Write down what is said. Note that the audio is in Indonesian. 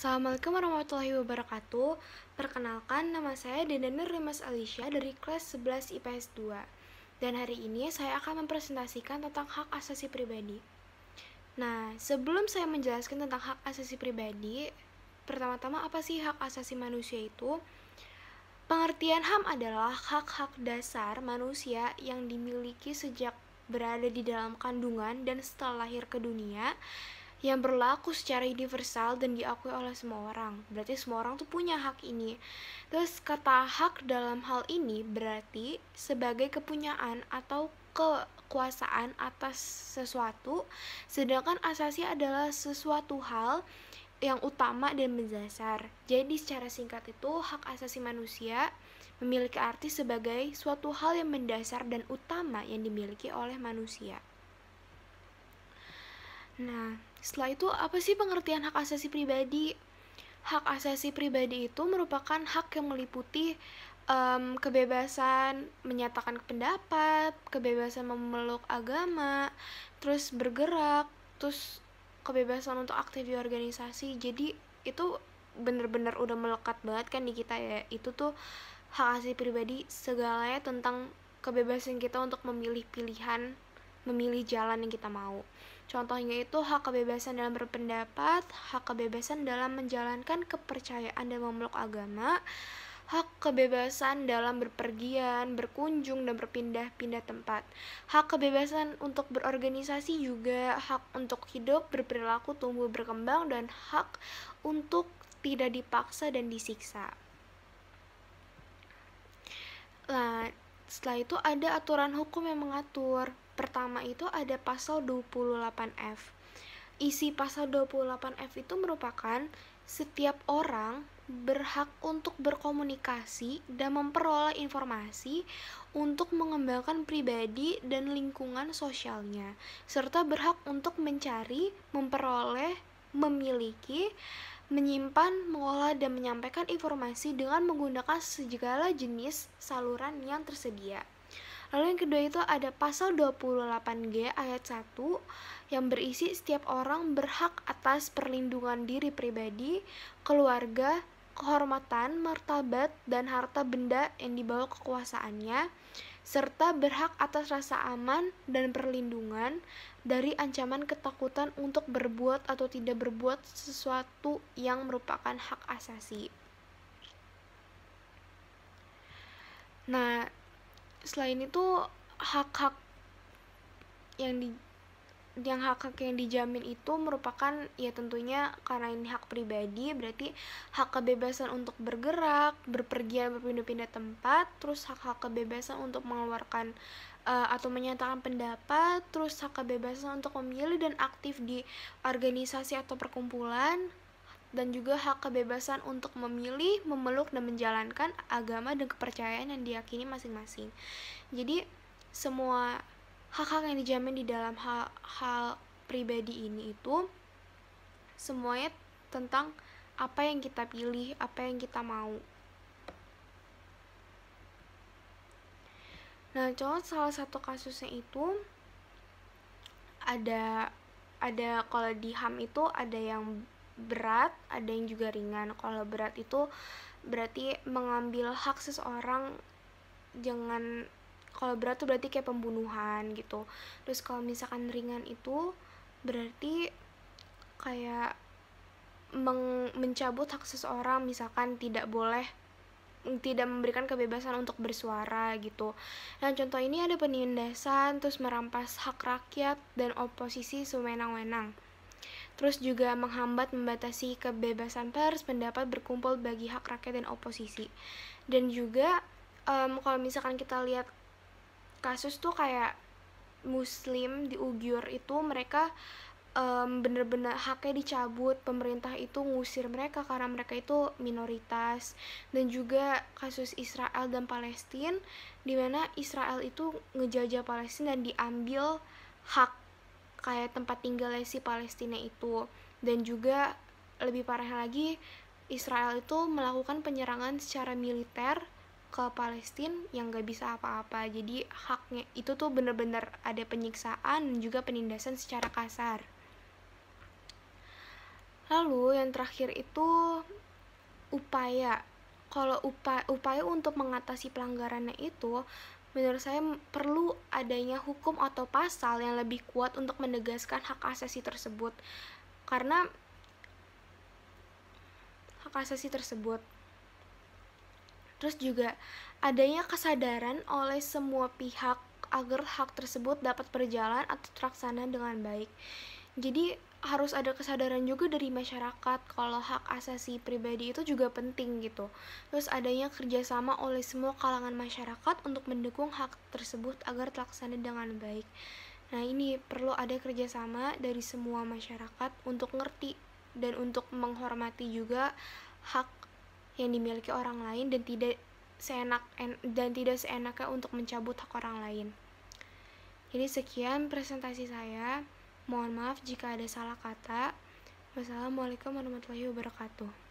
Assalamualaikum warahmatullahi wabarakatuh. Perkenalkan, nama saya Dendanur Rimas Alisha dari kelas 11 IPS 2. Dan hari ini saya akan mempresentasikan tentang hak asasi pribadi. Nah, sebelum saya menjelaskan tentang hak asasi pribadi, pertama-tama apa sih hak asasi manusia itu? Pengertian HAM adalah hak-hak dasar manusia yang dimiliki sejak berada di dalam kandungan dan setelah lahir ke dunia, yang berlaku secara universal dan diakui oleh semua orang. Berarti semua orang tuh punya hak ini. Terus kata hak dalam hal ini berarti sebagai kepunyaan atau kekuasaan atas sesuatu, sedangkan asasi adalah sesuatu hal yang utama dan mendasar. Jadi secara singkat itu hak asasi manusia memiliki arti sebagai suatu hal yang mendasar dan utama yang dimiliki oleh manusia. Nah, setelah itu apa sih pengertian hak asasi pribadi? Hak asasi pribadi itu merupakan hak yang meliputi kebebasan menyatakan pendapat, kebebasan memeluk agama, terus bergerak, terus kebebasan untuk aktif di organisasi. Jadi itu bener-bener udah melekat banget kan di kita ya. Itu tuh hak asasi pribadi segalanya tentang kebebasan kita untuk memilih pilihan, memilih jalan yang kita mau. Contohnya itu hak kebebasan dalam berpendapat, hak kebebasan dalam menjalankan kepercayaan dan memeluk agama, hak kebebasan dalam berpergian, berkunjung, dan berpindah-pindah tempat, hak kebebasan untuk berorganisasi juga, hak untuk hidup, berperilaku, tumbuh, berkembang, dan hak untuk tidak dipaksa dan disiksa. Nah, setelah itu ada aturan hukum yang mengatur. Pertama itu ada pasal 28F. Isi pasal 28F itu merupakan setiap orang berhak untuk berkomunikasi dan memperoleh informasi untuk mengembangkan pribadi dan lingkungan sosialnya, serta berhak untuk mencari, memperoleh, memiliki, menyimpan, mengolah, dan menyampaikan informasi dengan menggunakan segala jenis saluran yang tersedia. Lalu yang kedua itu ada pasal 28G ayat 1 yang berisi setiap orang berhak atas perlindungan diri pribadi, keluarga, kehormatan, martabat, dan harta benda yang dibawa kekuasaannya, serta berhak atas rasa aman dan perlindungan dari ancaman ketakutan untuk berbuat atau tidak berbuat sesuatu yang merupakan hak asasi. Nah, selain itu hak-hak yang dijamin itu merupakan ya tentunya karena ini hak pribadi, berarti hak kebebasan untuk bergerak, berpergian, berpindah-pindah tempat, terus hak-hak kebebasan untuk mengeluarkan atau menyatakan pendapat, terus hak kebebasan untuk memilih dan aktif di organisasi atau perkumpulan, dan juga hak kebebasan untuk memilih, memeluk, dan menjalankan agama dan kepercayaan yang diyakini masing-masing. Jadi semua hak-hak yang dijamin di dalam hal pribadi ini itu semuanya tentang apa yang kita pilih, apa yang kita mau. Nah, contoh salah satu kasusnya itu ada kalau di HAM itu ada yang berat, ada yang juga ringan. Kalau berat itu berarti mengambil hak seseorang, kalau berat tuh berarti kayak pembunuhan gitu. Terus kalau misalkan ringan itu berarti kayak mencabut hak seseorang, misalkan tidak memberikan kebebasan untuk bersuara gitu. Nah, contoh ini ada penindasan, terus merampas hak rakyat dan oposisi sewenang-wenang. Terus juga menghambat, membatasi kebebasan pers, pendapat, berkumpul bagi hak rakyat dan oposisi. Dan juga kalau misalkan kita lihat kasus tuh kayak Muslim di Uyghur itu mereka bener-bener haknya dicabut, pemerintah itu ngusir mereka karena mereka itu minoritas. Dan juga kasus Israel dan Palestina, dimana Israel itu ngejajah Palestina dan diambil hak kayak tempat tinggalnya si Palestina itu. Dan juga lebih parah lagi, Israel itu melakukan penyerangan secara militer ke Palestina yang gak bisa apa-apa. Jadi haknya itu tuh bener-bener ada penyiksaan dan juga penindasan secara kasar. Lalu yang terakhir itu upaya. Kalau upaya untuk mengatasi pelanggarannya itu, menurut saya perlu adanya hukum atau pasal yang lebih kuat untuk menegaskan hak asasi tersebut. Karena hak asasi tersebut. Terus juga adanya kesadaran oleh semua pihak agar hak tersebut dapat berjalan atau terlaksana dengan baik. Jadi harus ada kesadaran juga dari masyarakat kalau hak asasi pribadi itu juga penting gitu. Terus adanya kerjasama oleh semua kalangan masyarakat untuk mendukung hak tersebut agar terlaksana dengan baik. Nah ini perlu ada kerjasama dari semua masyarakat untuk ngerti dan untuk menghormati juga hak yang dimiliki orang lain dan tidak seenaknya untuk mencabut hak orang lain. Jadi sekian presentasi saya. Mohon maaf jika ada salah kata. Wassalamualaikum warahmatullahi wabarakatuh.